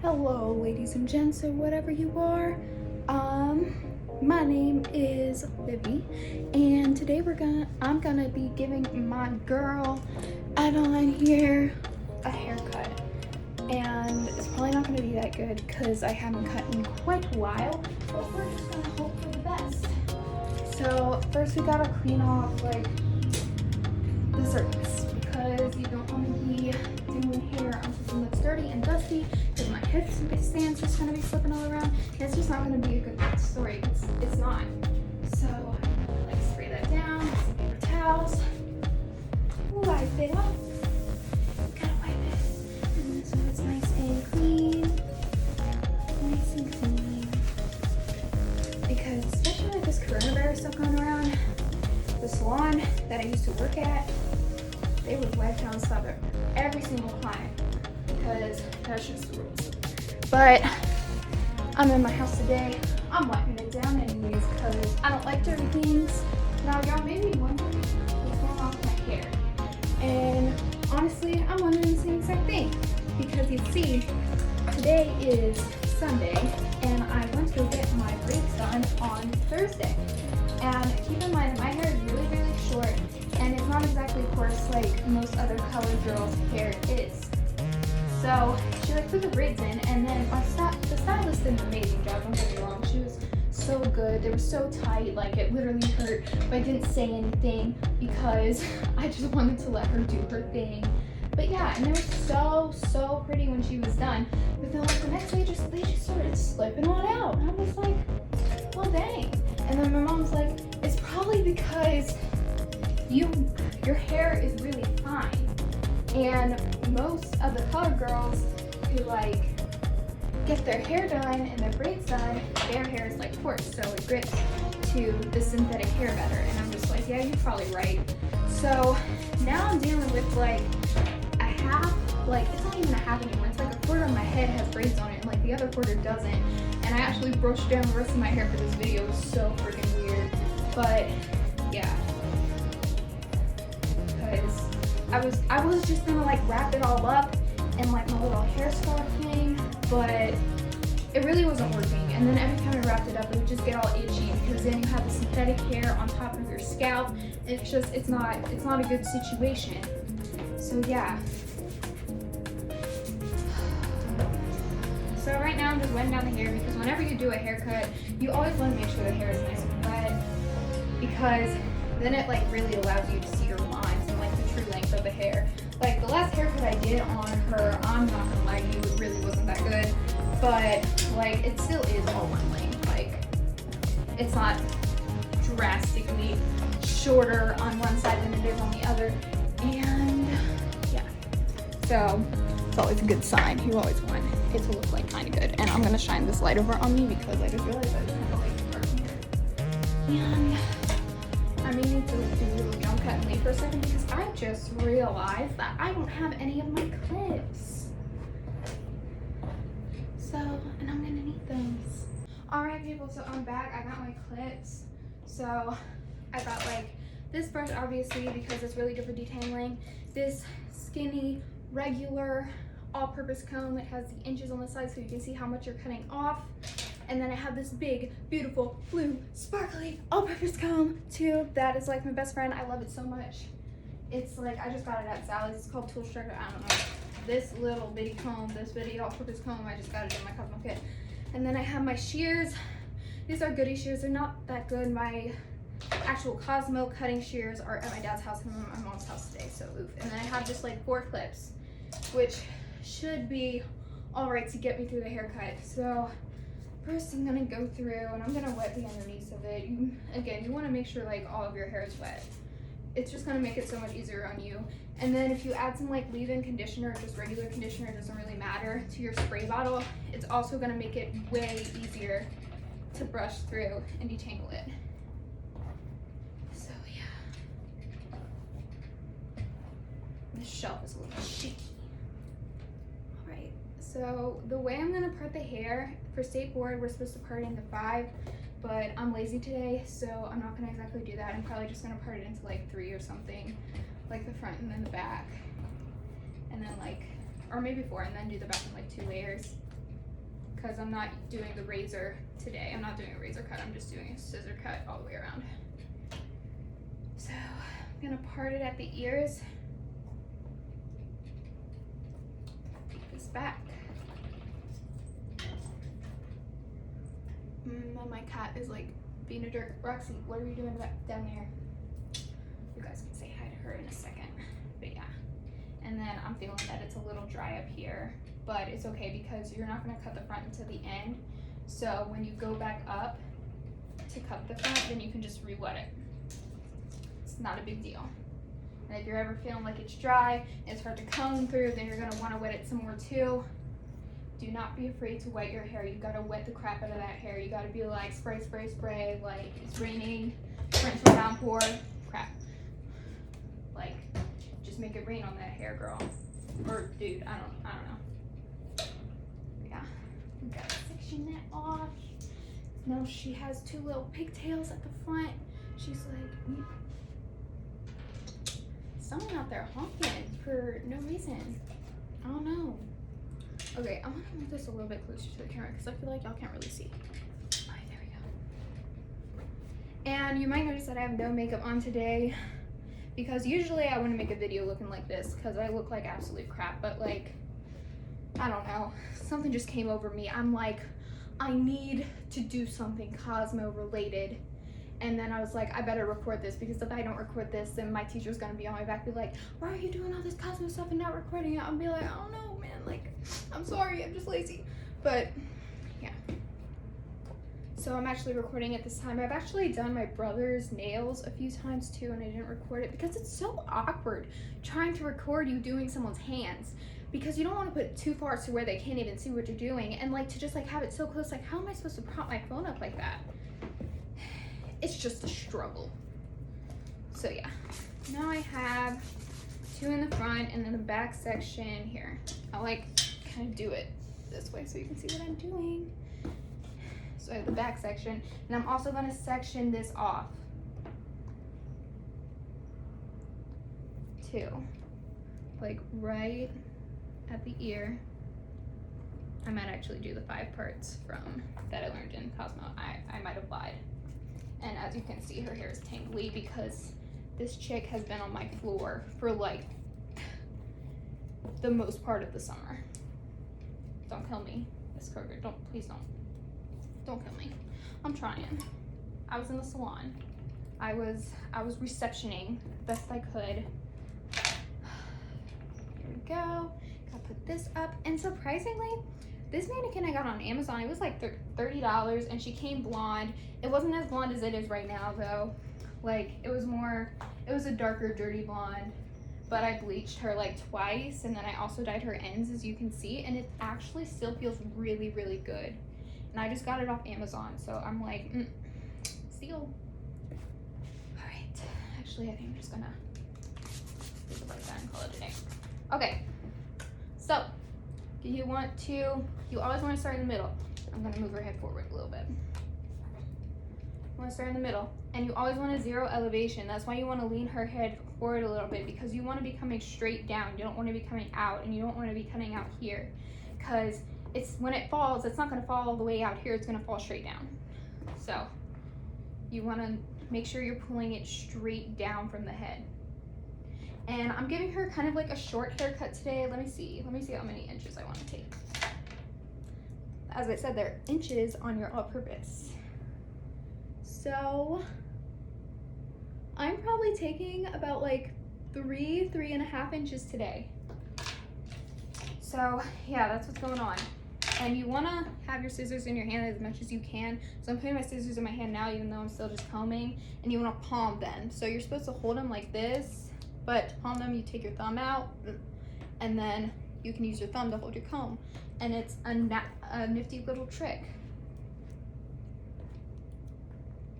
Hello, ladies and gents, or whatever you are. My name is Livy, and today I'm gonna be giving my girl Adeline here a haircut. And it's probably not gonna be that good because I haven't cut in quite a while, but we're just gonna hope for the best. So first we gotta clean off like the surface because you don't want to be doing hair on something that's dirty and dusty because my headstand's just going to be slipping all around and it's just not going to be a good story. It's not. So I'm going to like spray that down with some paper towels, wipe it off, gotta wipe it, and then so it's nice and clean, nice and clean. Because especially with this coronavirus stuff going around, the salon that I used to work at, they would wipe down stuff every single client because that's just the rules. But I'm in my house today. I'm wiping it down anyways because I don't like dirty things. Now y'all may be wondering what's going on with my hair. And honestly, I'm wondering the same exact thing. Because you see, today is Sunday and I went to go get my braids done on Thursday. And keep in mind, my hair is really, really short, and it's not exactly coarse like most other colored girls' hair is. So she like put the braids in, and then the stylist did an amazing job. Don't get me wrong, she was so good. They were so tight, like it literally hurt, but I didn't say anything because I just wanted to let her do her thing. But yeah, and they were so pretty when she was done. But then like the next day, they just started slipping on out, and I was like, well, dang. And then my mom's like, it's probably because your hair is really fine. And most of the colored girls who like get their hair done and their braids done, their hair is like coarse, so it grips to the synthetic hair better. And I'm just like, yeah, you're probably right. So now I'm dealing with like a half, like it's not even a half anymore. It's like a quarter of my head has braids on it and like the other quarter doesn't. And I actually brushed down the rest of my hair for this video. It was so freaking weird. But yeah. Because I was just gonna like wrap it all up in like my little hair scarf thing, but it really wasn't working. And then every time I wrapped it up, it would just get all itchy because then you have the synthetic hair on top of your scalp. It's not a good situation. So yeah. So right now I'm just wetting down the hair because whenever you do a haircut, you always want to make sure the hair is nice and wet because then it like really allows you to see your lines and like the true length of the hair. Like the last haircut I did on her, I'm not gonna lie to you, it really wasn't that good, but like it still is all one length. Like it's not drastically shorter on one side than it is on the other, and yeah. So it's always a good sign. You always want it to look like kind of good. And I'm gonna shine this light over on me because I just realized I was kind of like dark here. And I may need to do a little jump cut and leave for a second because I just realized that I don't have any of my clips. So, and I'm gonna need those. Alright people, so I'm back. I got my clips. So I got like this brush obviously because it's really good for detangling. This skinny, regular, all-purpose comb. It has the inches on the side so you can see how much you're cutting off. And then I have this big, beautiful, blue, sparkly, all-purpose comb too. That is like my best friend. I love it so much. It's like, I just got it at Sally's. It's called Tool Striker. I don't know. This little bitty comb, this bitty all-purpose comb, I just got it in my Cosmo kit. And then I have my shears. These are Goody shears. They're not that good. My actual Cosmo cutting shears are at my dad's house and I'm at my mom's house today, so oof. And then I have just like 4 clips, which should be all right to get me through the haircut. So first I'm gonna go through and I'm gonna wet the underneath of it. Again, you wanna make sure like all of your hair is wet. It's just gonna make it so much easier on you. And then if you add some like leave-in conditioner or just regular conditioner, it doesn't really matter, to your spray bottle, it's also gonna make it way easier to brush through and detangle it. So yeah. This shelf is a little shaky. Alright, so the way I'm gonna part the hair, for state board, we're supposed to part it into 5, but I'm lazy today, so I'm not gonna exactly do that. I'm probably just gonna part it into like 3 or something, like the front and then the back, and then like or maybe 4, and then do the back in like 2 layers. Because I'm not doing the razor today. I'm not doing a razor cut. I'm just doing a scissor cut all the way around. So I'm gonna part it at the ears. Take this back. My cat is like being a jerk. Roxy, what are you doing back down there? You guys can say hi to her in a second. But yeah. And then I'm feeling that it's a little dry up here, but it's okay because you're not gonna cut the front until the end. So when you go back up to cut the front, then you can just re-wet it. It's not a big deal. And if you're ever feeling like it's dry, it's hard to comb through, then you're gonna wanna wet it some more too. Do not be afraid to wet your hair. You gotta wet the crap out of that hair. You gotta be like spray, spray, spray, like it's raining, torrential downpour, crap. Like, just make it rain on that hair, girl. Or dude, I don't know. Yeah, we gotta section that off. Now she has 2 little pigtails at the front. She's like, someone out there honking for no reason. I don't know. Okay, I'm gonna move this a little bit closer to the camera because I feel like y'all can't really see. All right, there we go. And you might notice that I have no makeup on today because usually I wouldn't make a video looking like this because I look like absolute crap, but like, I don't know, something just came over me. I'm like, I need to do something Cosmo related. And then I was like, I better record this because if I don't record this, then my teacher's gonna be on my back, be like, why are you doing all this Cosmo stuff and not recording it? I'll be like, I don't know, man, like, I'm sorry, I'm just lazy. But yeah. So I'm actually recording it this time. I've actually done my brother's nails a few times too, and I didn't record it because it's so awkward trying to record you doing someone's hands because you don't want to put it too far to where they can't even see what you're doing, and like to just like have it so close, like how am I supposed to prop my phone up like that? It's just a struggle. So yeah, now I have 2 in the front and then the back section here. I like kind of do it this way so you can see what I'm doing. So I have the back section, and I'm also going to section this off too, like right at the ear. I might actually do the 5 parts from that I learned in Cosmo. I might have lied. And as you can see, her hair is tangly because this chick has been on my floor for like the most part of the summer. Don't kill me, Miss Kroger. Please don't kill me. I'm trying. I was in the salon. I was receptioning the best I could. Here we go. Gotta put this up. And surprisingly, this mannequin I got on Amazon, it was like $30, and she came blonde. It wasn't as blonde as it is right now though. Like it was a darker dirty blonde, but I bleached her like twice, and then I also dyed her ends, as you can see, and it actually still feels really, really good. And I just got it off Amazon, so I'm like, steal. All right, actually I think I'm just gonna leave it like that and call it a day. Okay, so you always want to start in the middle. I'm gonna move her head forward a little bit. You want to start in the middle, and you always want to 0 elevation. That's why you want to lean her head forward a little bit, because you want to be coming straight down. You don't want to be coming out, and you don't want to be cutting out here, because when it falls, it's not going to fall all the way out here. It's going to fall straight down. So you want to make sure you're pulling it straight down from the head. And I'm giving her kind of like a short haircut today. Let me see how many inches I want to take. As I said, there are inches on your all-purpose. So I'm probably taking about like 3.5 inches today. So yeah, that's what's going on. And you want to have your scissors in your hand as much as you can. So I'm putting my scissors in my hand now, even though I'm still just combing. And you want to palm them. So you're supposed to hold them like this, but to palm them, you take your thumb out, and then you can use your thumb to hold your comb. And it's a nifty little trick.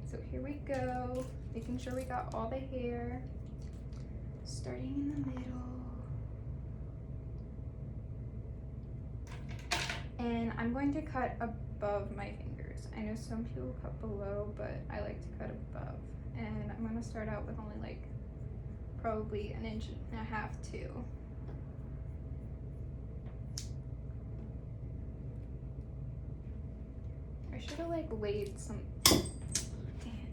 So here we go, making sure we got all the hair, starting in the middle. And I'm going to cut above my fingers. I know some people cut below, but I like to cut above. And I'm gonna start out with only like probably 1.5 inches too. should have like laid some. Dang it.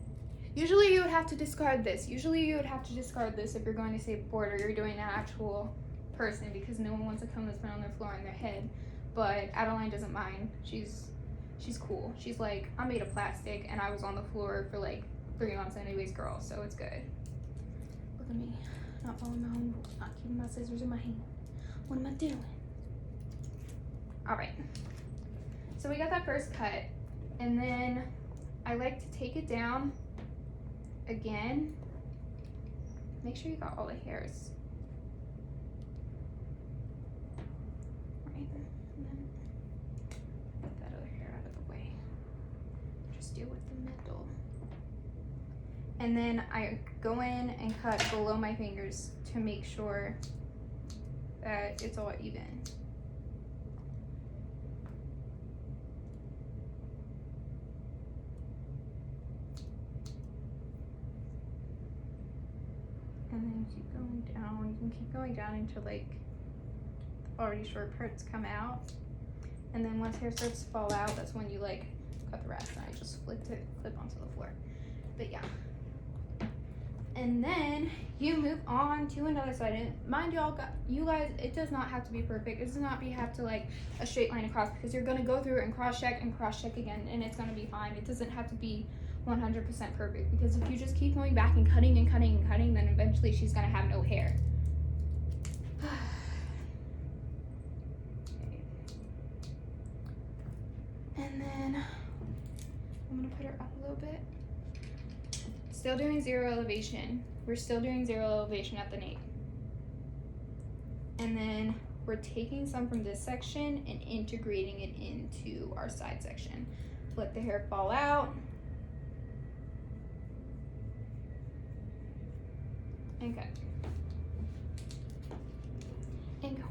Usually you would have to discard this. Usually you would have to discard this if you're going to say board or you're doing an actual person, because no one wants to come and spit on their floor on their head. But Adeline doesn't mind. She's cool. She's like, I'm made of plastic and I was on the floor for like 3 months anyways, girl, so it's good. Look at me, not following my own rules, not keeping my scissors in my hand. What am I doing? All right, so we got that first cut, and then I like to take it down again. Make sure you got all the hairs. Right, and then get that other hair out of the way. Just deal with the middle. And then I go in and cut below my fingers to make sure that it's all even. And then keep going down. You can keep going down until like the already short parts come out. And then once hair starts to fall out, that's when you like cut the rest. And I just clip onto the floor. But yeah. And then you move on to another side. And mind you guys, it does not have to be perfect. It does not have to like a straight line across, because you're gonna go through it and cross check again, and it's gonna be fine. It doesn't have to be 100% perfect, because if you just keep going back and cutting and cutting and cutting, then eventually she's gonna have no hair. Okay. And then I'm gonna put her up a little bit. Still doing zero elevation. We're still doing zero elevation at the nape. And then we're taking some from this section and integrating it into our side section. Let the hair fall out. And cut. And go.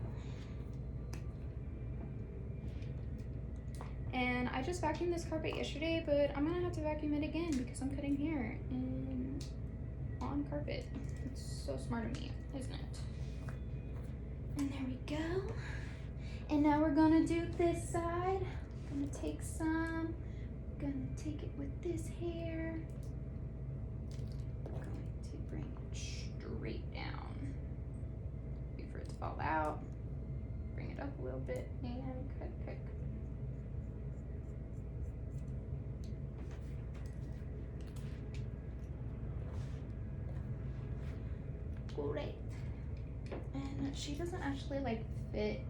And I just vacuumed this carpet yesterday, but I'm gonna have to vacuum it again because I'm cutting hair on carpet. It's so smart of me, isn't it? And there we go. And now we're gonna do this side. I'm gonna take some, gonna take it with this hair. I'm going to bring it straight down. Wait for it to fall out. Bring it up a little bit and cut, cut, cut. Great. And she doesn't actually like fit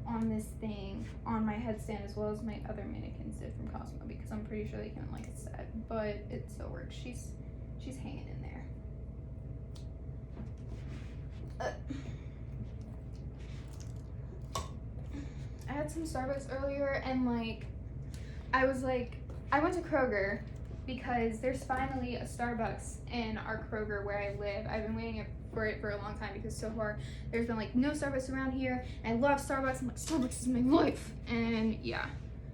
on this thing on my headstand as well as my other mannequins did from Cosmo, because I'm pretty sure they can like set, but it still works. She's hanging in there. I had some Starbucks earlier, and like I went to Kroger because there's finally a Starbucks in our Kroger where I live. I've been waiting for it for a long time because so far there's been like no Starbucks around here. I love Starbucks. I'm like, Starbucks is my life. And yeah,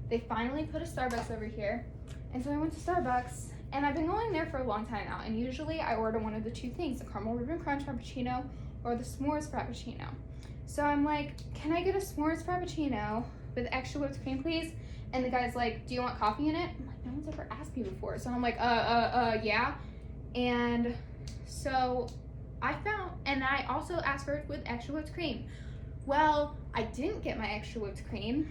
they finally put a Starbucks over here. And so I went to Starbucks, and I've been going there for a long time now. And usually I order one of the two things, the caramel ribbon crunch frappuccino or the s'mores frappuccino. So I'm like, can I get a s'mores frappuccino with extra whipped cream, please? And the guy's like, do you want coffee in it? I'm like, no one's ever asked me before. So I'm like, yeah. And so I also asked for it with extra whipped cream. Well, I didn't get my extra whipped cream.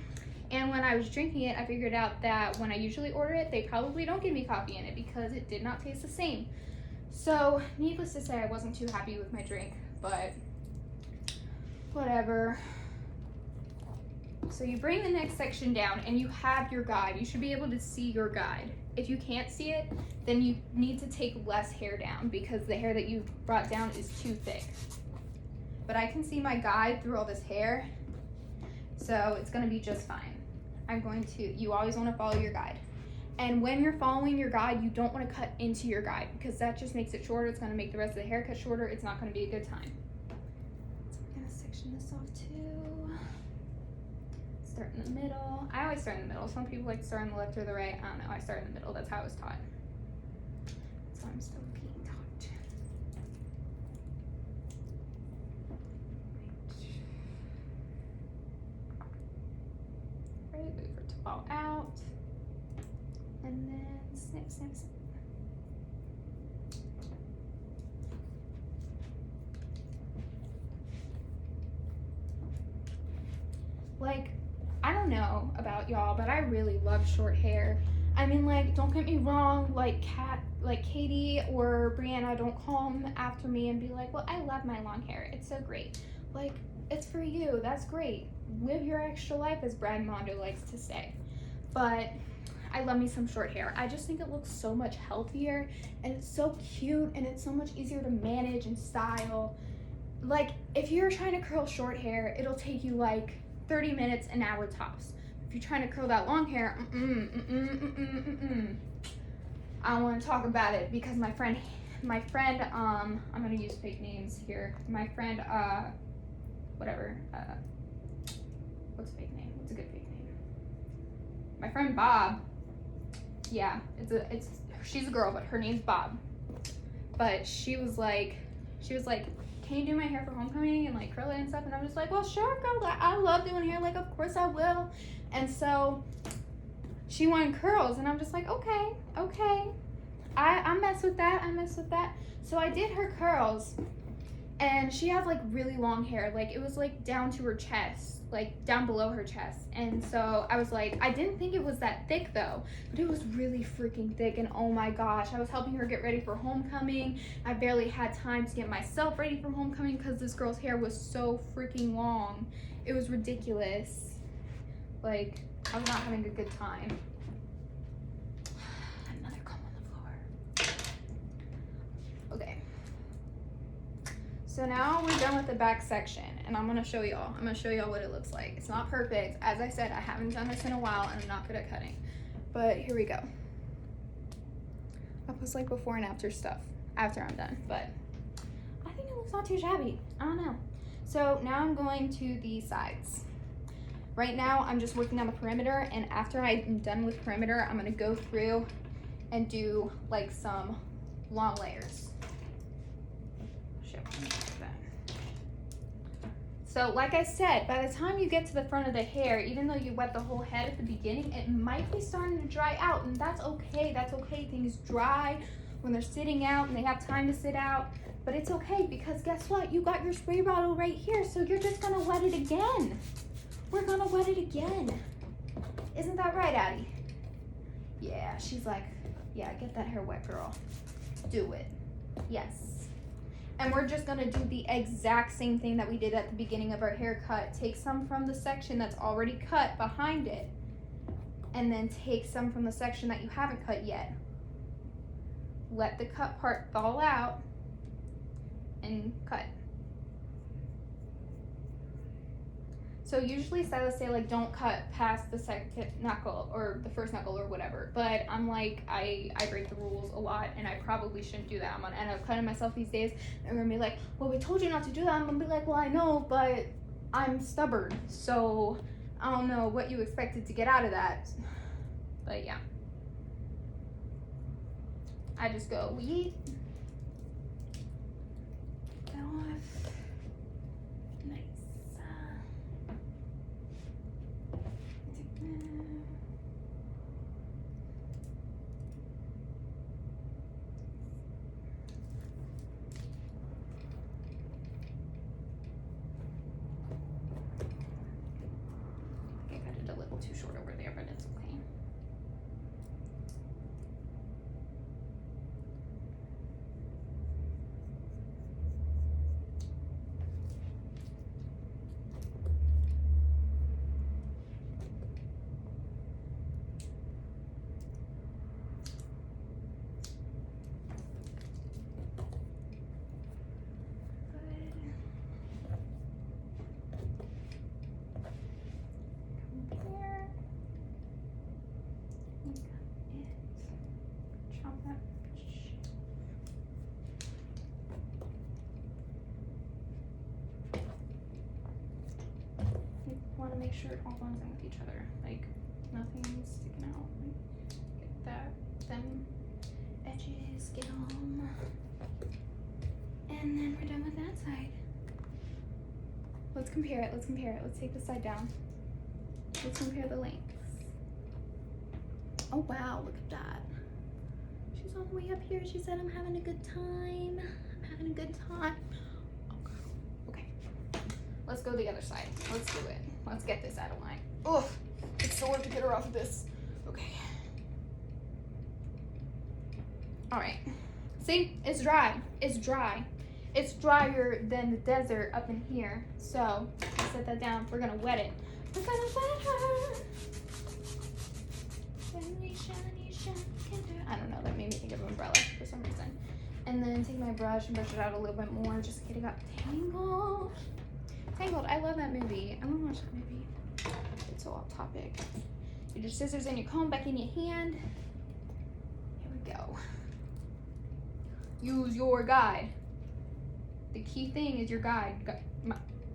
And when I was drinking it, I figured out that when I usually order it, they probably don't give me coffee in it because it did not taste the same. So needless to say, I wasn't too happy with my drink, but whatever. So you bring the next section down and you have your guide. You should be able to see your guide. If you can't see it, then you need to take less hair down because the hair that you brought down is too thick. But I can see my guide through all this hair, so it's gonna be just fine. You always wanna follow your guide. And when you're following your guide, you don't wanna cut into your guide because that just makes it shorter. It's gonna make the rest of the haircut shorter. It's not gonna be a good time. So we're gonna section this off too. Start in the middle. I always start in the middle. Some people like to start on the left or the right. I don't know. I start in the middle. That's how I was taught. So I'm still being taught. Right. Wait for it to fall out. And then snip, snip, snip. Like, I don't know about y'all, but I really love short hair. I mean, like, don't get me wrong, like Katie or Brianna don't come after me and be like, well, I love my long hair. It's so great. Like, it's for you. That's great. Live your extra life, as Brad Mondo likes to say. But I love me some short hair. I just think it looks so much healthier, and it's so cute, and it's so much easier to manage and style. Like, if you're trying to curl short hair, it'll take you like 30 minutes, an hour tops. If you're trying to curl that long hair, I don't want to talk about it, because my friend, I'm gonna use fake names here. My friend, whatever, what's a fake name? What's a good fake name? My friend Bob. Yeah, she's a girl, but her name's Bob. But she was like, can you do my hair for homecoming and like curl it and stuff? And I'm just like, well, sure, girl. I love doing hair. Like, of course I will. And so she wanted curls, and I'm just like, okay. I mess with that. So I did her curls, and she had like really long hair. Like, it was like down to her chest, like down below her chest. And so I was like, I didn't think it was that thick though, but it was really freaking thick. And oh my gosh, I was helping her get ready for homecoming. I barely had time to get myself ready for homecoming because this girl's hair was so freaking long. It was ridiculous. Like, I was not having a good time. Another comb on the floor. Okay. So now we're done with the back section, and I'm gonna show y'all. What it looks like. It's not perfect. As I said, I haven't done this in a while, and I'm not good at cutting. But here we go. I'll post like before and after stuff after I'm done, but I think it looks not too shabby. I don't know. So now I'm going to the sides. Right now, I'm just working on the perimeter, and after I'm done with perimeter, I'm gonna go through and do like some long layers. So like I said, by the time you get to the front of the hair, even though you wet the whole head at the beginning, it might be starting to dry out, and that's okay. Things dry when they're sitting out and they have time to sit out, but it's okay, because guess what? You got your spray bottle right here, so you're just gonna wet it again. We're gonna wet it again. Isn't that right, Addie? Yeah, she's like, yeah, get that hair wet, girl. Do it. Yes. And we're just gonna do the exact same thing that we did at the beginning of our haircut. Take some from the section that's already cut behind it, and then take some from the section that you haven't cut yet. Let the cut part fall out and cut. So usually stylists say like don't cut past the second knuckle or the first knuckle or whatever, but I'm like, I break the rules a lot, and I probably shouldn't do that. I'm gonna end up cutting myself these days. They're gonna be like, well, we told you not to do that. I'm gonna be like, well, I know, but I'm stubborn, so I don't know what you expected to get out of that. But yeah, I just go yeet. Go off. Nice. I got it a little too short over there, but it's okay. Want to make sure it all blends in with each other, like nothing's sticking out. Like, get them edges, get them, and then we're done with that side. Let's compare it. Let's take this side down. Let's compare the lengths. Oh wow, look at that. She's all the way up here. She said, I'm having a good time. I'm having a good time. Oh god. Okay. Let's go the other side. Let's do it. Let's get this out of line. Ugh. It's so hard to get her off of this. Okay. Alright. See? It's dry. It's dry. It's drier than the desert up in here. So, let's set that down. We're gonna wet it. We're gonna wet her. I don't know, that made me think of an umbrella for some reason. And then take my brush and brush it out a little bit more just in case it got tangled. Tangled, I love that movie. I want to watch that movie. It's so off topic. Get your scissors and your comb back in your hand. Here we go. Use your guide. The key thing is your guide,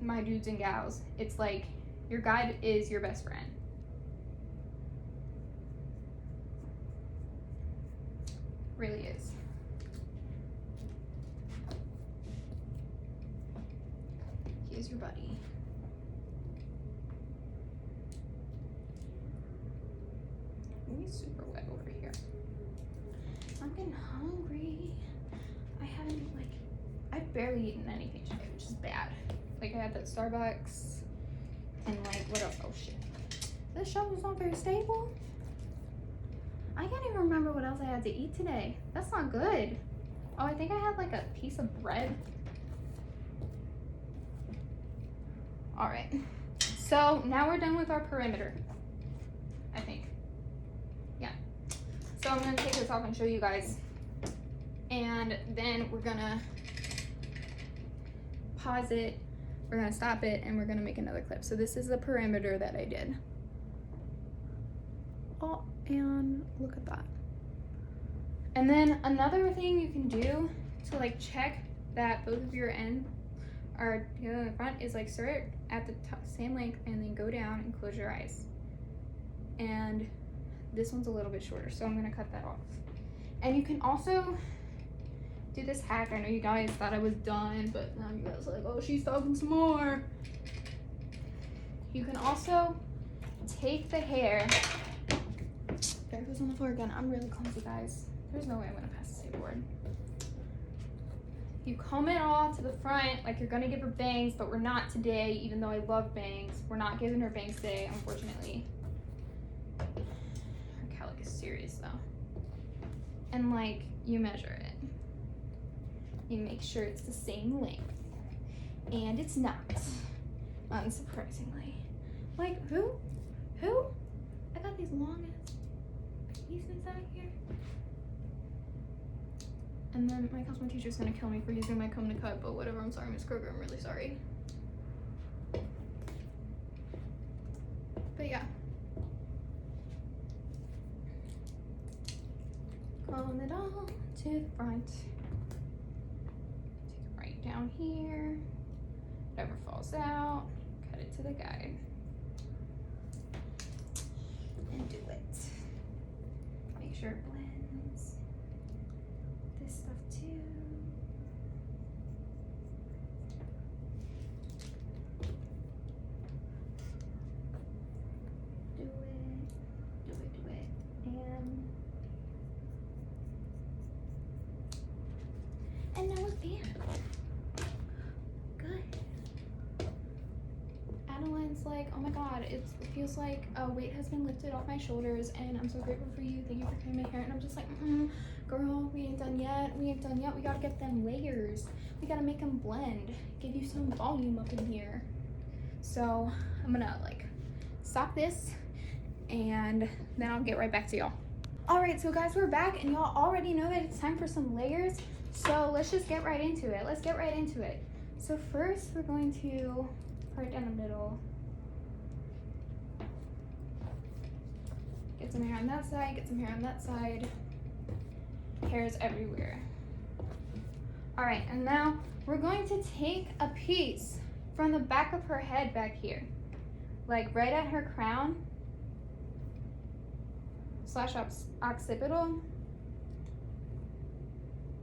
my dudes and gals. It's like your guide is your best friend. Really is. He is your buddy. It's super wet over here. I'm getting hungry. I've barely eaten anything today, which is bad. Like I had that Starbucks and like what else? Oh shit. This shovel's not very stable. I can't even remember what else I had to eat today. That's not good. Oh, I think I had like a piece of bread. All right. So now we're done with our perimeter, I think. Yeah. So I'm gonna take this off and show you guys. And then we're gonna pause it. We're gonna stop it and we're gonna make another clip. So this is the perimeter that I did. Oh, and look at that. And then another thing you can do to like check that both of your ends are together in the front is like start at the top, same length, and then go down and close your eyes. And this one's a little bit shorter, so I'm gonna cut that off. And you can also do this hack. I know you guys thought I was done, but now you guys are like, oh, she's talking some more. You can also take the hair. There it goes on the floor again. I'm really clumsy, guys. There's no way I'm gonna pass the skateboard. You comb it all to the front like you're gonna give her bangs, but we're not today, even though I love bangs. We're not giving her bangs today, unfortunately. Her calic is serious though. And like, you measure it. You make sure it's the same length. And it's not, unsurprisingly. Like, who? I got these long ass pieces out here. And then my cosmo teacher's gonna kill me for using my comb to cut, but whatever, I'm sorry, Miss Kroger, I'm really sorry. But yeah. Comb it all to the front. Take it right down here. Whatever falls out, cut it to the guide. And do it. Make sure it blends. This stuff too. Do it. And now it's done. Good. Adeline's like, oh my god, it feels like a weight has been lifted off my shoulders, and I'm so grateful for you. Thank you for cutting my hair. And I'm just like, girl, we ain't done yet. We gotta get them layers. We gotta make them blend. Give you some volume up in here. So I'm gonna like stop this, and then I'll get right back to y'all. All right, so guys, we're back, and y'all already know that it's time for some layers. So let's just get right into it. Let's get right into it. So first, we're going to part down the middle. Get some hair on that side, get some hair on that side. Hairs everywhere. All right, and now we're going to take a piece from the back of her head back here, like right at her crown / occipital,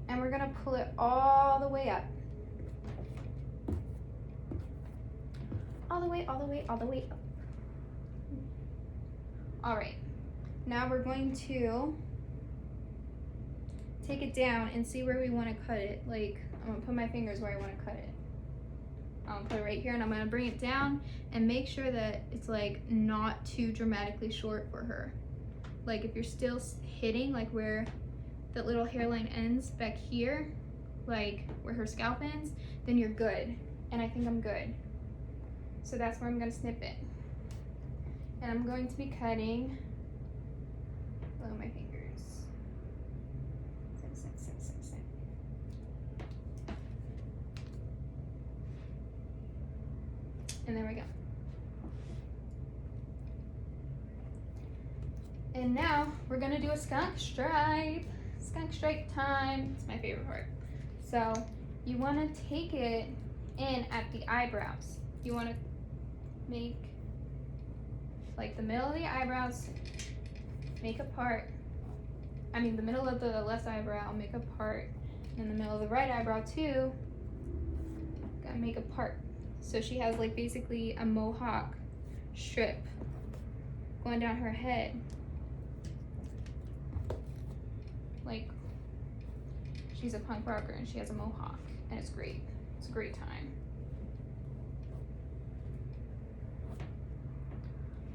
and we're gonna pull it all the way up. All the way up. All right. Now we're going to take it down and see where we want to cut it. Like, I'm gonna put my fingers where I want to cut it. I'm gonna put it right here, and I'm gonna bring it down and make sure that it's like not too dramatically short for her. Like if you're still hitting like where that little hairline ends back here, like where her scalp ends, then you're good. And I think I'm good. So that's where I'm gonna snip it. And I'm going to be cutting below my fingers. Snip, snip, snip, snip, snip. And there we go. And now we're gonna do a skunk stripe. Skunk stripe time. It's my favorite part. So you wanna take it in at the eyebrows. You wanna make like the middle of the eyebrows, make a part. I mean the middle of the left eyebrow, make a part. And the middle of the right eyebrow too, gotta make a part. So she has like basically a mohawk strip going down her head. Like she's a punk rocker and she has a mohawk, and it's great. It's a great time.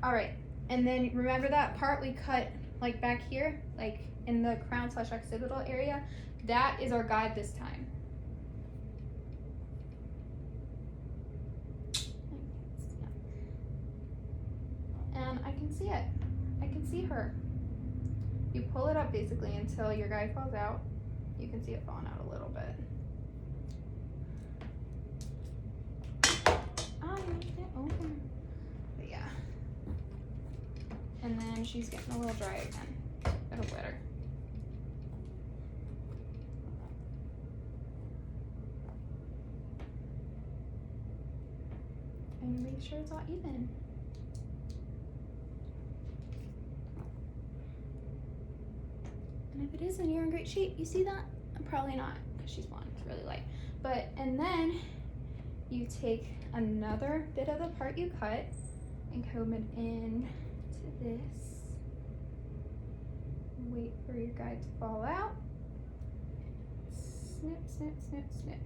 All right, and then remember that part we cut like back here, like in the crown / occipital area? That is our guide this time. And I can see it. I can see her. You pull it up basically until your guide falls out. You can see it falling out a little bit. Oh, you left it open. But yeah. And then she's getting a little dry again. It'll glitter. And make sure it's all even. And if it isn't, you're in great shape. You see that? Probably not, because she's blonde. It's really light. But, and then you take another bit of the part you cut and comb it in to this. Wait for your guide to fall out. Snip, snip, snip, snip.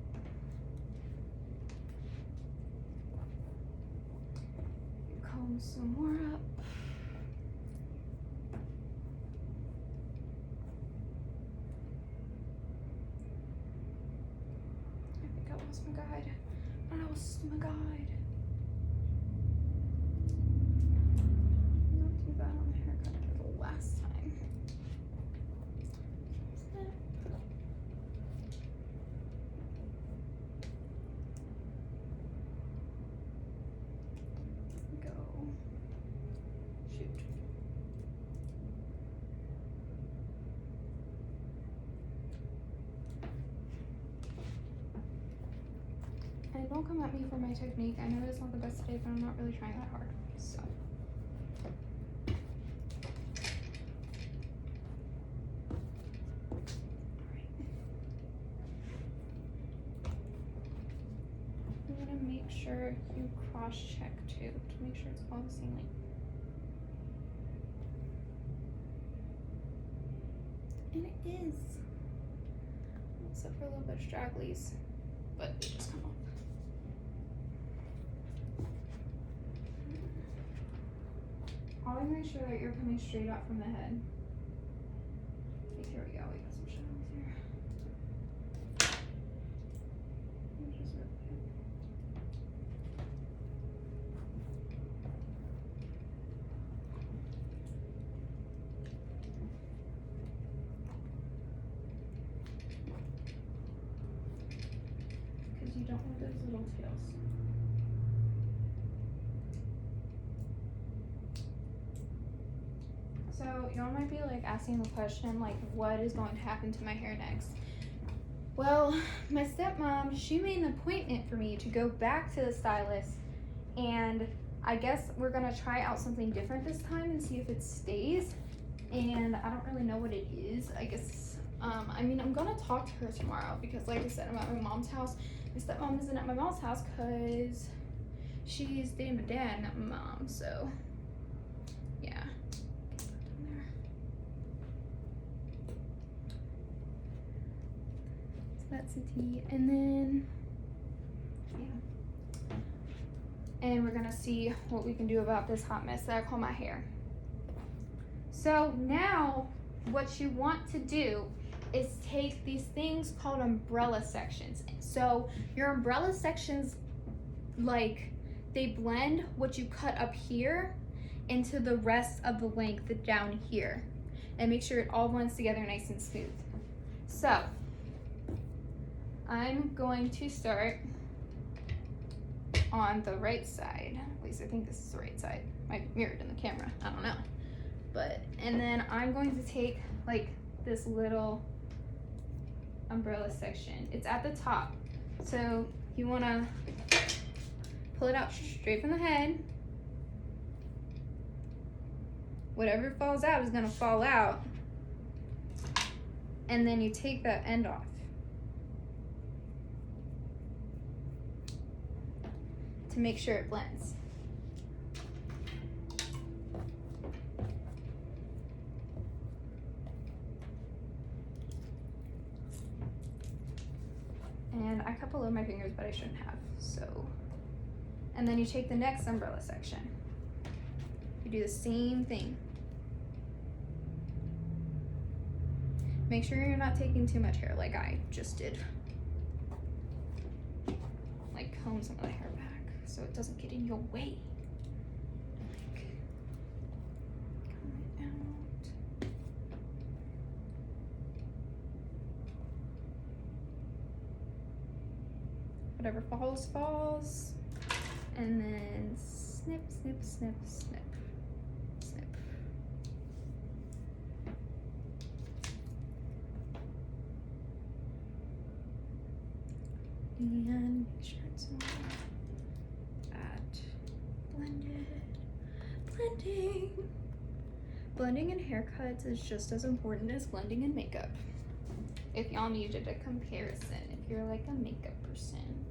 Comb some more up. I lost my guide. I lost my guide. Not too bad on the haircut as the last time. Go. Shoot. And don't come at me for my technique. I know it's not the best today, but I'm not really trying that hard. So. Alright. You want to make sure you cross-check too, to make sure it's all the same length. And it is. Except for a little bit of stragglies, but they just come off. Always make sure that you're coming straight up from the head. Okay, here we go. We got some shadows here. Just rip it. Because you don't want those little tails. So y'all might be like asking the question, like, what is going to happen to my hair next? Well, my stepmom, she made an appointment for me to go back to the stylist, and I guess we're gonna try out something different this time and see if it stays. And I don't really know what it is. I guess, I mean, I'm gonna talk to her tomorrow because, like I said, I'm at my mom's house. My stepmom isn't at my mom's house because she's dating my dad, not my mom. So, yeah. That's the tea. And then, yeah. And we're gonna see what we can do about this hot mess that I call my hair. So now what you want to do is take these things called umbrella sections. So your umbrella sections, like, they blend what you cut up here into the rest of the length down here, and make sure it all blends together nice and smooth. So I'm going to start on the right side. At least I think this is the right side. Might be mirrored in the camera, I don't know. But, and then I'm going to take like this little umbrella section. It's at the top. So you wanna pull it out straight from the head. Whatever falls out is gonna fall out. And then you take that end off. To make sure it blends. And I cut below my fingers, but I shouldn't have, so. And then you take the next umbrella section. You do the same thing. Make sure you're not taking too much hair like I just did. Like, comb some of the hair back so it doesn't get in your way. Like, comb it out. Whatever falls, falls. And then snip, snip, snip, snip, snip. And make sure it's not at blended. Blending. Blending in haircuts is just as important as blending in makeup. If y'all needed a comparison, if you're like a makeup person.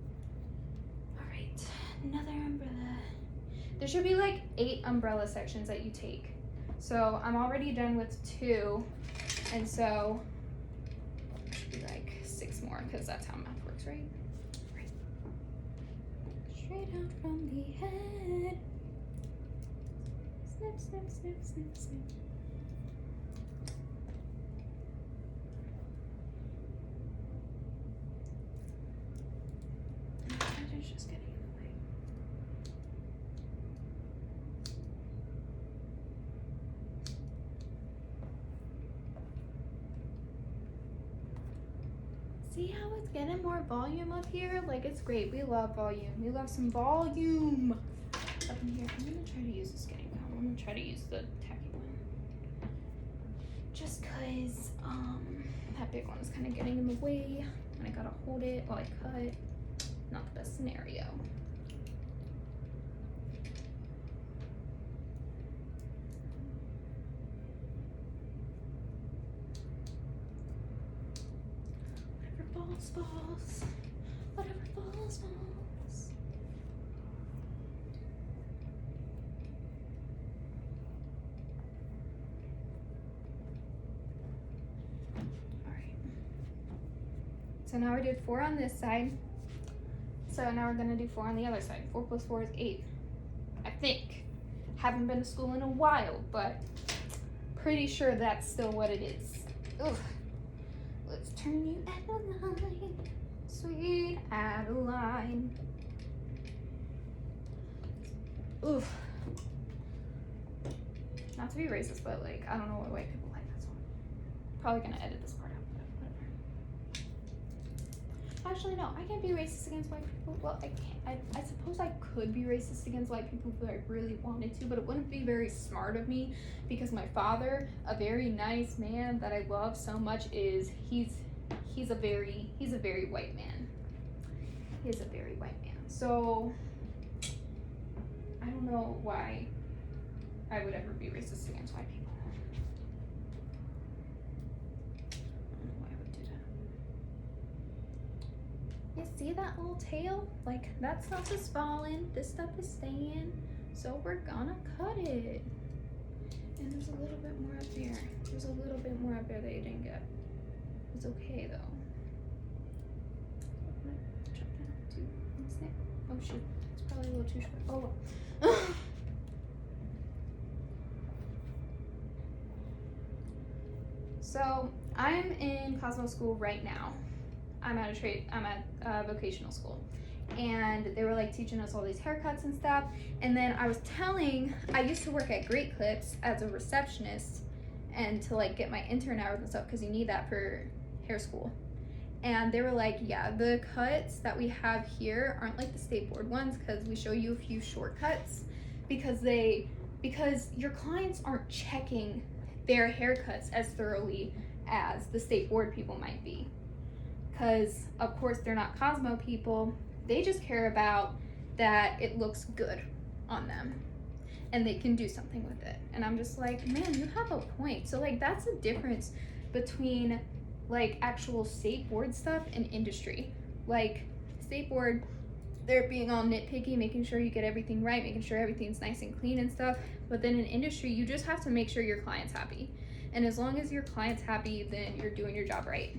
Alright, another umbrella. There should be like 8 umbrella sections that you take. So I'm already done with 2, and so there should be like 6 more because that's how math works, right? Right. Straight out from the head. Snip, snip, snip, snip, snip. It's just getting in the way. See how it's getting more volume up here? Like, it's great. We love volume. We love some volume up in here. I'm gonna try to use the skinny comb. I'm gonna try to use the tacky one. Just cause that big one is kind of getting in the way, and I gotta hold it while I cut. Not the best scenario. Whatever falls, falls. Whatever falls, falls. Alright. So now we did 4 on this side. So now we're gonna do 4 on the other side. 4 plus 4 is 8. I think. Haven't been to school in a while, but pretty sure that's still what it is. Ugh. Let's turn you Adeline. Sweet Adeline. Oof. Not to be racist, but like, I don't know what white people like that song. Probably gonna edit this part out, but whatever. Actually, no, I can't be racist against white people. Well, I can't. I suppose I could be racist against white people if I really wanted to, but it wouldn't be very smart of me because my father, a very nice man that I love so much, he's a very white man. He is a very white man. So I don't know why I would ever be racist against white people. I don't know why I would do that. You see that little tail? Like, that stuff is falling, this stuff is staying, so we're gonna cut it. And there's a little bit more up there. There's a little bit more up there that you didn't get. It's okay though. Oh shoot, it's probably a little too short. Oh well. So I'm in Cosmo school right now. I'm at vocational school, and they were like teaching us all these haircuts and stuff. And then I used to work at Great Clips as a receptionist, and to like get my intern hours and stuff, because you need that for hair school. And they were like, yeah, the cuts that we have here aren't like the state board ones, because we show you a few shortcuts, because your clients aren't checking their haircuts as thoroughly as the state board people might be. Because of course they're not Cosmo people, they just care about that it looks good on them and they can do something with it. And I'm just like, man, you have a point. So like that's the difference between like actual state board stuff and industry. Like state board, they're being all nitpicky, making sure you get everything right, making sure everything's nice and clean and stuff. But then in industry, you just have to make sure your client's happy. And as long as your client's happy, then you're doing your job right.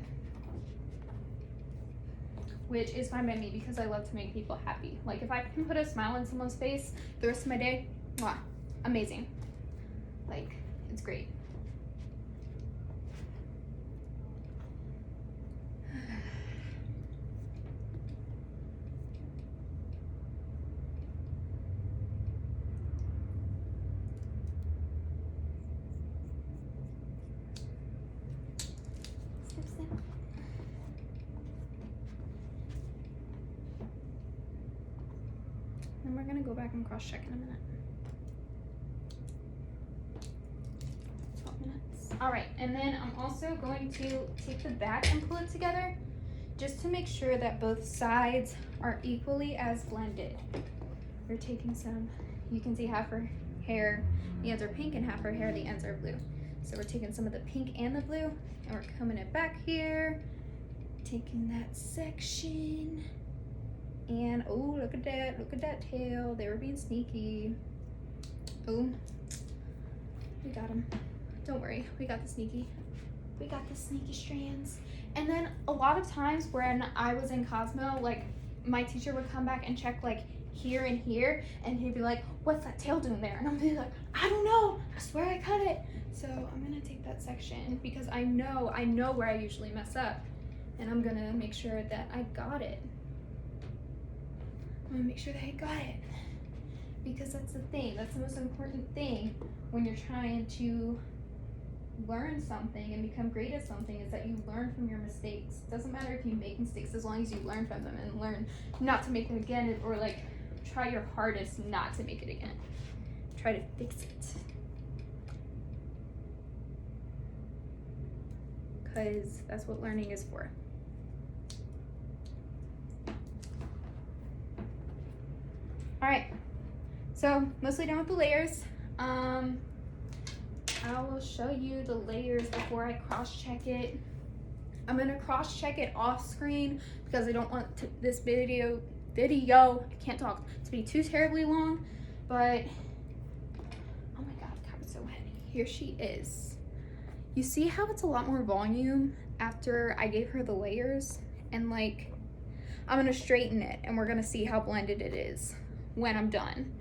Which is fine by me, because I love to make people happy. Like if I can put a smile on someone's face the rest of my day, mwah, amazing. Like, it's great. And we're gonna go back and cross-check in a minute. 12 minutes. All right, and then I'm also going to take the back and pull it together, just to make sure that both sides are equally as blended. We're taking some, you can see half her hair, the ends are pink, and half her hair, the ends are blue. So we're taking some of the pink and the blue, and we're combing it back here, taking that section. And oh, look at that tail. They were being sneaky. Oh, we got them. Don't worry, we got the sneaky strands. And then a lot of times when I was in Cosmo, like my teacher would come back and check like here and here, and he'd be like, what's that tail doing there? And I'm be like, I don't know, I swear I cut it. So I'm gonna take that section, because I know where I usually mess up, and I'm gonna make sure that I got it. I'm gonna make sure that I got it, because that's the thing. That's the most important thing when you're trying to learn something and become great at something, is that you learn from your mistakes. It doesn't matter if you make mistakes, as long as you learn from them and learn not to make them again, or like try your hardest not to make it again. Try to fix it. Because that's what learning is for. All right, so mostly done with the layers. I will show you the layers before I cross-check it. I'm gonna cross-check it off screen, because I don't want this video, I can't talk, to be too terribly long, but oh my God, the carpet's so wet. Here she is. You see how it's a lot more volume after I gave her the layers? And like, I'm gonna straighten it, and we're gonna see how blended it is when I'm done,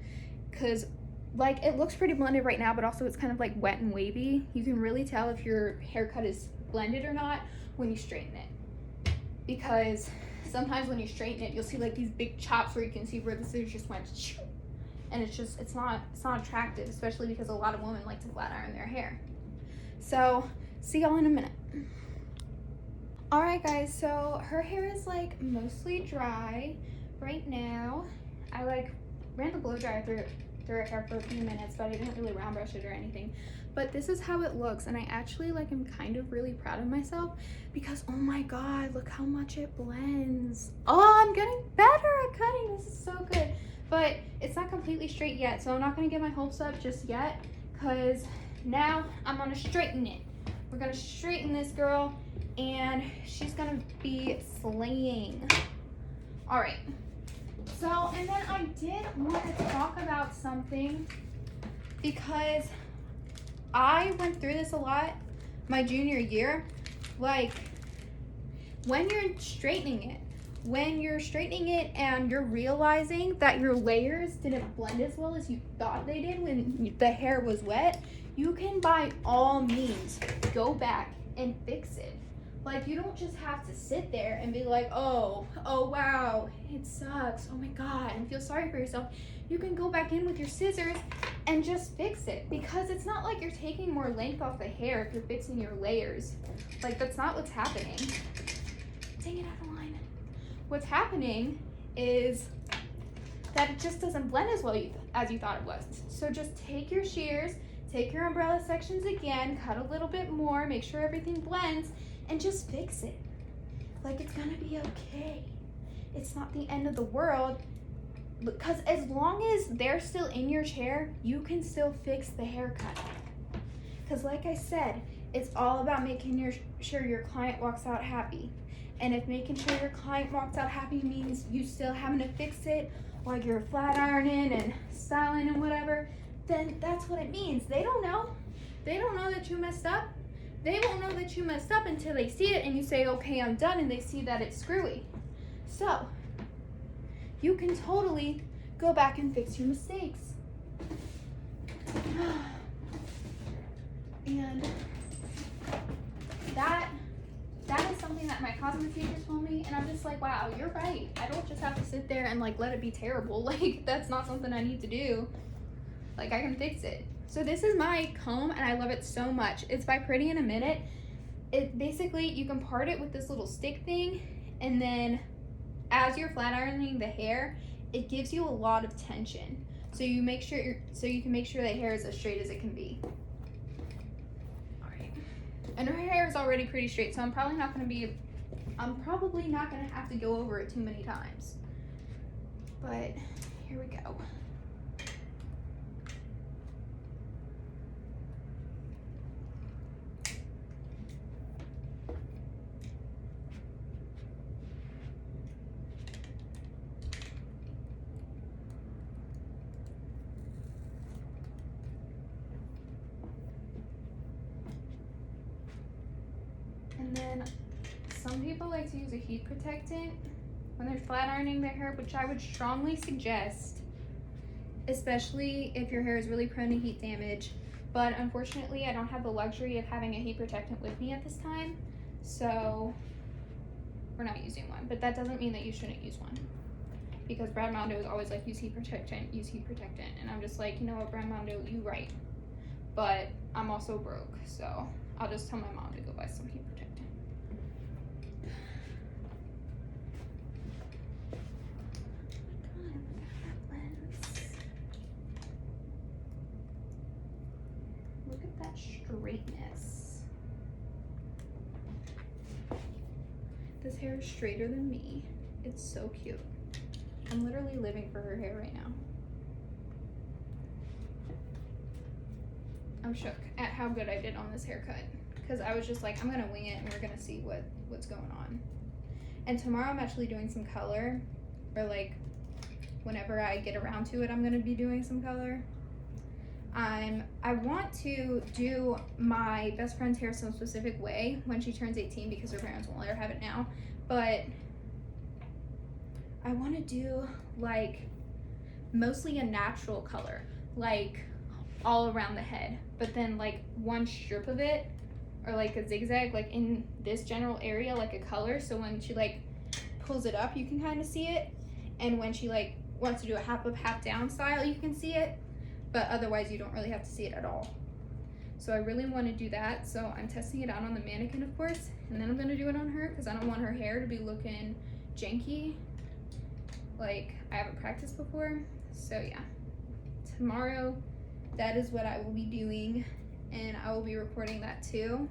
because like it looks pretty blended right now, but also it's kind of like wet and wavy. You can really tell if your haircut is blended or not when you straighten it, because sometimes when you straighten it, you'll see like these big chops where you can see where the scissors just went, and it's not attractive, especially because a lot of women like to flat iron their hair. So see y'all in a minute. All right guys, so her hair is like mostly dry right now. I like ran the blow dryer through her hair for a few minutes, but I didn't really round brush it or anything. But this is how it looks, and I actually like am kind of really proud of myself, because oh my God, look how much it blends. Oh, I'm getting better at cutting. This is so good. But it's not completely straight yet, so I'm not gonna get my hopes up just yet, because now I'm gonna straighten it. We're gonna straighten this girl, and she's gonna be slaying. All right. So, and then I did want to talk about something, because I went through this a lot my junior year. Like, when you're straightening it, when you're straightening it and you're realizing that your layers didn't blend as well as you thought they did when the hair was wet, you can by all means go back and fix it. Like, you don't just have to sit there and be like, oh wow, it sucks, oh my god, and feel sorry for yourself. You can go back in with your scissors and just fix it, because it's not like you're taking more length off the hair if you're fixing your layers. Like, that's not what's happening. Dang it, out of line. What's happening is that it just doesn't blend as well as you thought it was. So just take your shears, take your umbrella sections again, cut a little bit more, make sure everything blends, and just fix it. Like, it's gonna be okay. It's not the end of the world, because as long as they're still in your chair, you can still fix the haircut. Because like I said, it's all about making sure your client walks out happy. And if making sure your client walks out happy means you still having to fix it while you're flat ironing and styling and whatever, then that's what it means. They don't know. They don't know that you messed up. They won't know that you messed up until they see it and you say, okay, I'm done, and they see that it's screwy. So, you can totally go back and fix your mistakes. And that is something that my cosmetology teacher told me, and I'm just like, wow, you're right. I don't just have to sit there and like let it be terrible. Like, that's not something I need to do. Like, I can fix it. So this is my comb, and I love it so much. It's by Pretty in a Minute. It basically, you can part it with this little stick thing, and then as you're flat ironing the hair, it gives you a lot of tension. So you make sure you can make sure the hair is as straight as it can be. All right. And her hair is already pretty straight, so I'm probably not gonna have to go over it too many times. But here we go. And then some people like to use a heat protectant when they're flat ironing their hair, which I would strongly suggest, especially if your hair is really prone to heat damage. But unfortunately, I don't have the luxury of having a heat protectant with me at this time, so we're not using one. But that doesn't mean that you shouldn't use one, because Brad Mondo is always like, use heat protectant, and I'm just like, you know what, Brad Mondo, you right. But I'm also broke, so I'll just tell my mom to go buy some heat protectant. Look at that straightness. This hair is straighter than me. It's so cute. I'm literally living for her hair right now. I'm shook at how good I did on this haircut, because I was just like, I'm gonna wing it and we're gonna see what's going on. And tomorrow I'm actually doing some color, or like whenever I get around to it, I'm gonna be doing some color. I want to do my best friend's hair some specific way when she turns 18, because her parents won't let her have it now. But I want to do like mostly a natural color, like all around the head, but then like one strip of it, or like a zigzag, like in this general area, like a color. So when she like pulls it up, you can kind of see it. And when she like wants to do a half up, half down style, you can see it. But otherwise you don't really have to see it at all. So I really want to do that. So I'm testing it out on the mannequin, of course, and then I'm going to do it on her, because I don't want her hair to be looking janky like I haven't practiced before. So yeah, tomorrow that is what I will be doing, and I will be recording that too.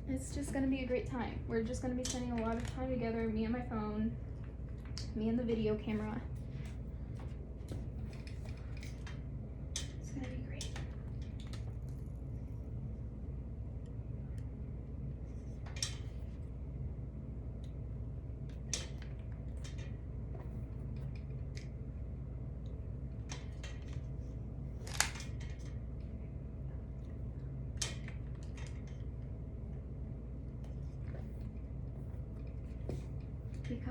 It's just going to be a great time. We're just going to be spending a lot of time together, me and my phone, me and the video camera. It's going to be great.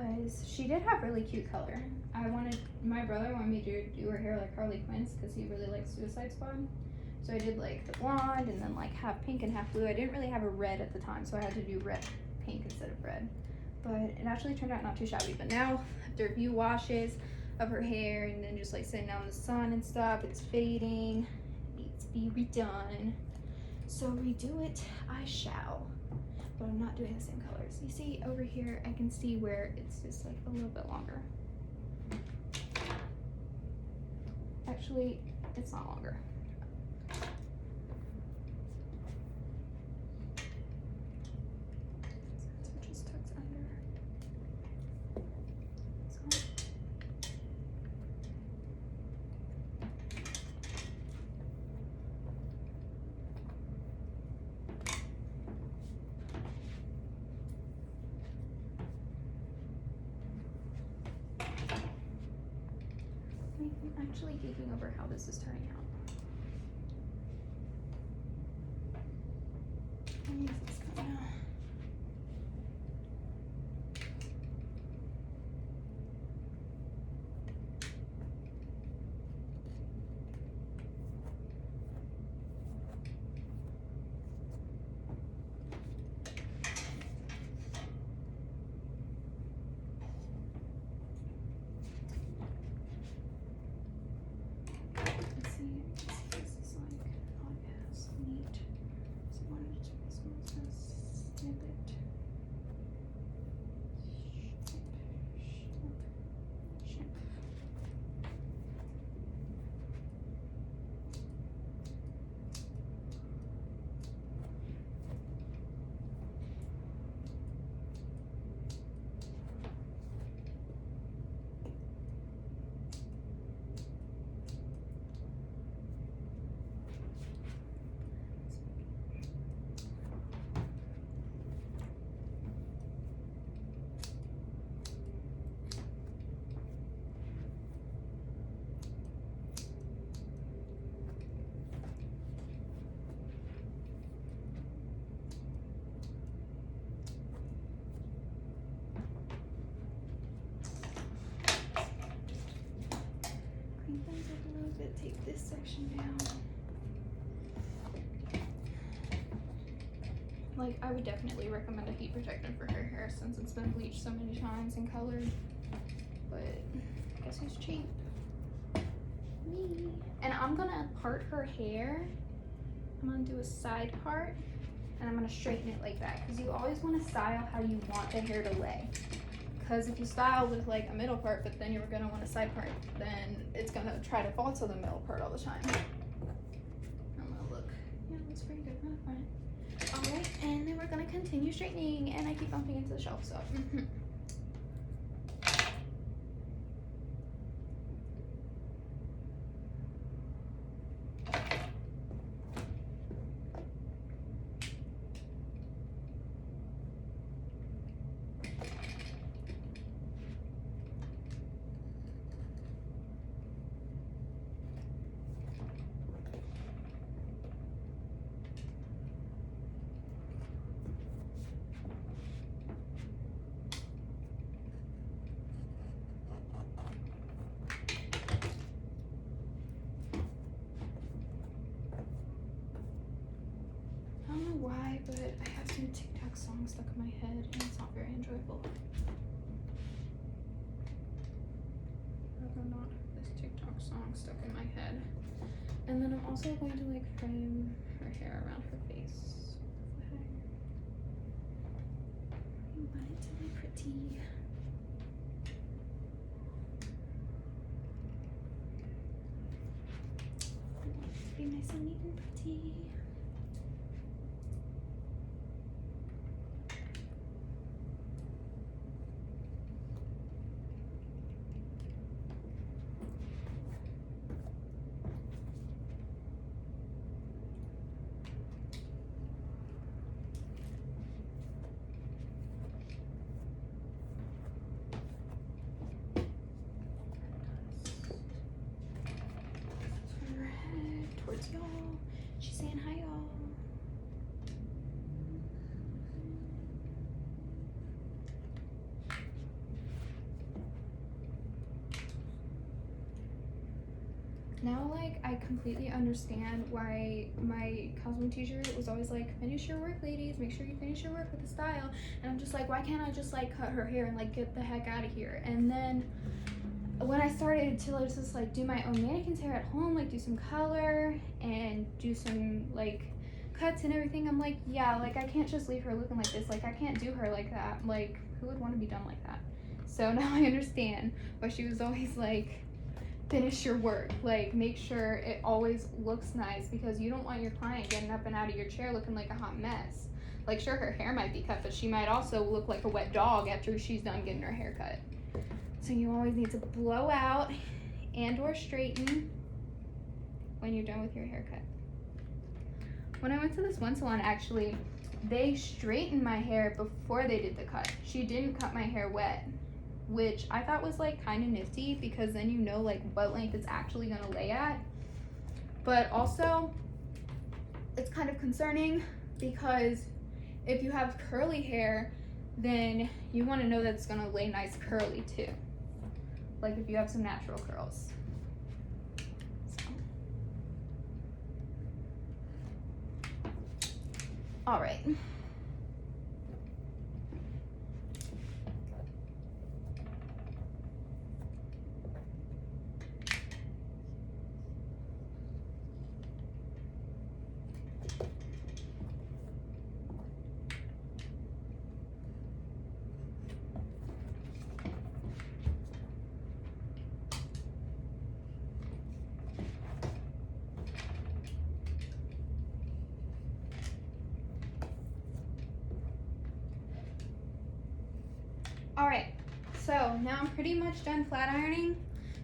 because she did have really cute color. My brother wanted me to do her hair like Harley Quinn's because he really likes Suicide Squad. So I did like the blonde and then like half pink and half blue. I didn't really have a red at the time, so I had to do red, pink instead of red. But it actually turned out not too shabby. But now, after a few washes of her hair and then just like sitting out in the sun and stuff, it's fading. It needs to be redone. So redo it, I shall. But I'm not doing the same colors. You see over here, I can see where it's just like a little bit longer. Actually, it's not longer. So it just tucks under. So. I'm actually geeking over how this is turning out. How many is this coming out? Take this section down. Like, I would definitely recommend a heat protectant for her hair since it's been bleached so many times and colored. But guess who's cheap? Me. And I'm gonna part her hair. I'm gonna do a side part and I'm gonna straighten it like that because you always want to style how you want the hair to lay. Because if you style with like a middle part, but then you're gonna want a side part, then it's gonna try to fall to the middle part all the time. I'm gonna look. Yeah, it looks pretty good. Alright, and then we're gonna continue straightening, and I keep bumping into the shelf, so. I don't know why, but I have some TikTok songs stuck in my head and it's not very enjoyable. Rather not this TikTok song stuck in my head. And then I'm also going to like frame her hair around her face. I want it to be pretty. I want it to be nice and neat and pretty. Towards y'all. She's saying hi, y'all. now, like, I completely understand why my costume teacher was always like, finish your work, ladies, make sure you finish your work with the style. And I'm just like, why can't I just like cut her hair and like get the heck out of here? And then when I started to just like do my own mannequin's hair at home, like do some color and do some like cuts and everything, I'm like, yeah, like I can't just leave her looking like this. Like I can't do her like that. Like who would want to be done like that? So now I understand why she was always like, finish your work, like make sure it always looks nice, because you don't want your client getting up and out of your chair looking like a hot mess. Like sure, her hair might be cut, but she might also look like a wet dog after she's done getting her hair cut. So you always need to blow out and or straighten when you're done with your haircut. When I went to this one salon, actually, they straightened my hair before they did the cut. She didn't cut my hair wet, which I thought was like kind of nifty, because then you know like what length it's actually gonna lay at. But also it's kind of concerning, because if you have curly hair, then you want to know that it's gonna lay nice curly too, like if you have some natural curls. So. All right. Alright, so now I'm pretty much done flat ironing.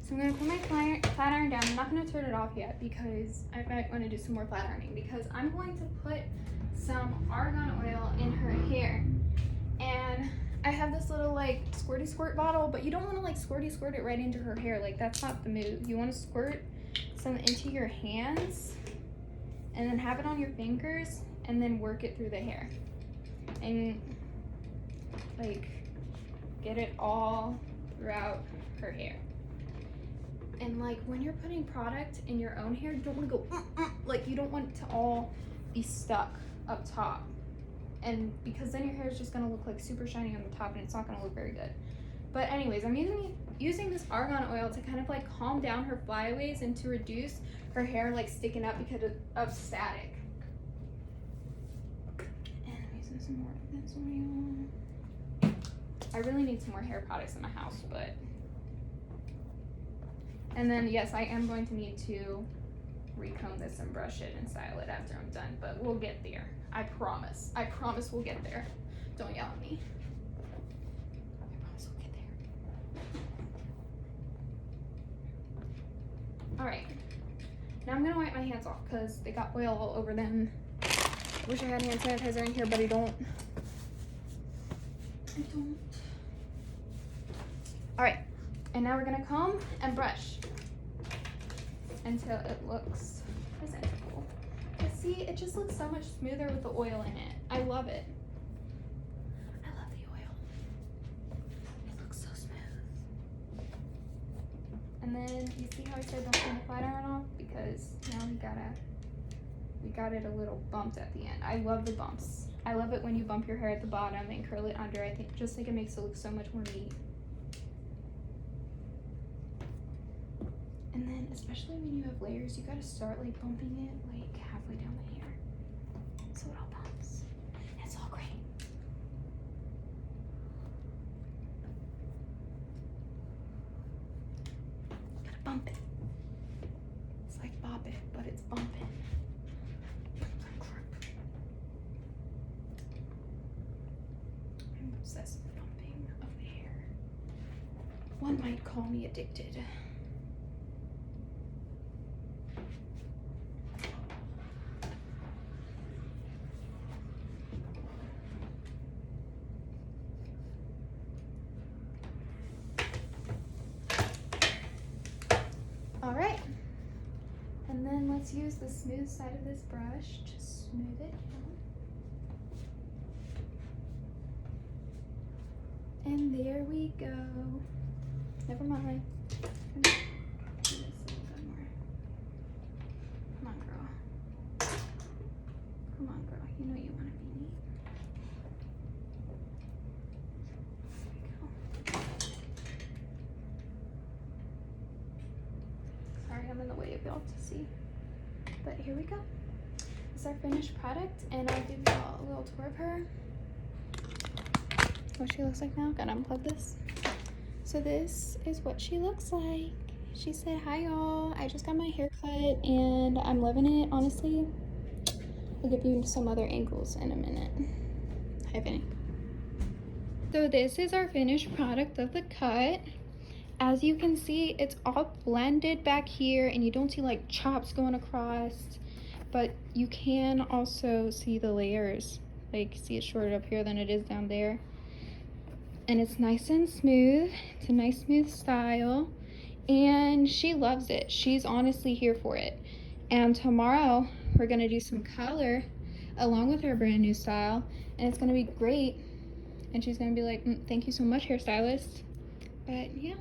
So I'm going to put my flat iron down. I'm not going to turn it off yet, because I might want to do some more flat ironing, because I'm going to put some argan oil in her hair. And I have this little like squirty squirt bottle, but you don't want to like squirty squirt it right into her hair. Like that's not the move. You want to squirt some into your hands and then have it on your fingers and then work it through the hair. And like get it all throughout her hair. And like when you're putting product in your own hair, you don't want to go like you don't want it to all be stuck up top, and because then your hair is just going to look like super shiny on the top and it's not going to look very good. But anyways, I'm using this argan oil to kind of like calm down her flyaways and to reduce her hair like sticking up because of static. And I'm using some more of this oil. I really need some more hair products in my house, but. And then yes, I am going to need to recomb this and brush it and style it after I'm done, but we'll get there. I promise. I promise we'll get there. Don't yell at me. I promise we'll get there. All right. Now I'm gonna wipe my hands off because they got oil all over them. Wish I had hand sanitizer in here, but I don't. All right. And now we're gonna comb and brush until it looks presentable. But see, it just looks so much smoother with the oil in it. I love it. I love the oil. It looks so smooth. And then you see how I said don't turn the flat iron off, because now we got it a little bumped at the end. I love the bumps. I love it when you bump your hair at the bottom and curl it under. I think it makes it look so much more neat. And then, especially when you have layers, you gotta start like bumping it like halfway down the hair, so it all bumps. It's all great. Gotta bump it. It's like bop it, but it's bumping. I'm obsessed with bumping of the hair. One might call me addicted. All right, and then let's use the smooth side of this brush to smooth it down. And there we go. Never mind. Do this a little bit more. You know you want to be neat. There we go. Sorry, I'm in the way of y'all to see. But here we go. This is our finished product, and I'll give y'all a little tour of her. What she looks like now. Gotta unplug this. So this is what she looks like. She said, hi y'all, I just got my hair cut and I'm loving it, honestly. I'll give you some other angles in a minute. Hi, Vinny. So this is our finished product of the cut. As you can see, it's all blended back here and you don't see like chops going across, but you can also see the layers. Like, see it shorter up here than it is down there. And it's nice and smooth. It's a nice smooth style. And she loves it. She's honestly here for it. And tomorrow we're gonna do some color along with her brand new style, and it's gonna be great. And she's gonna be like, thank you so much, hairstylist. But yeah.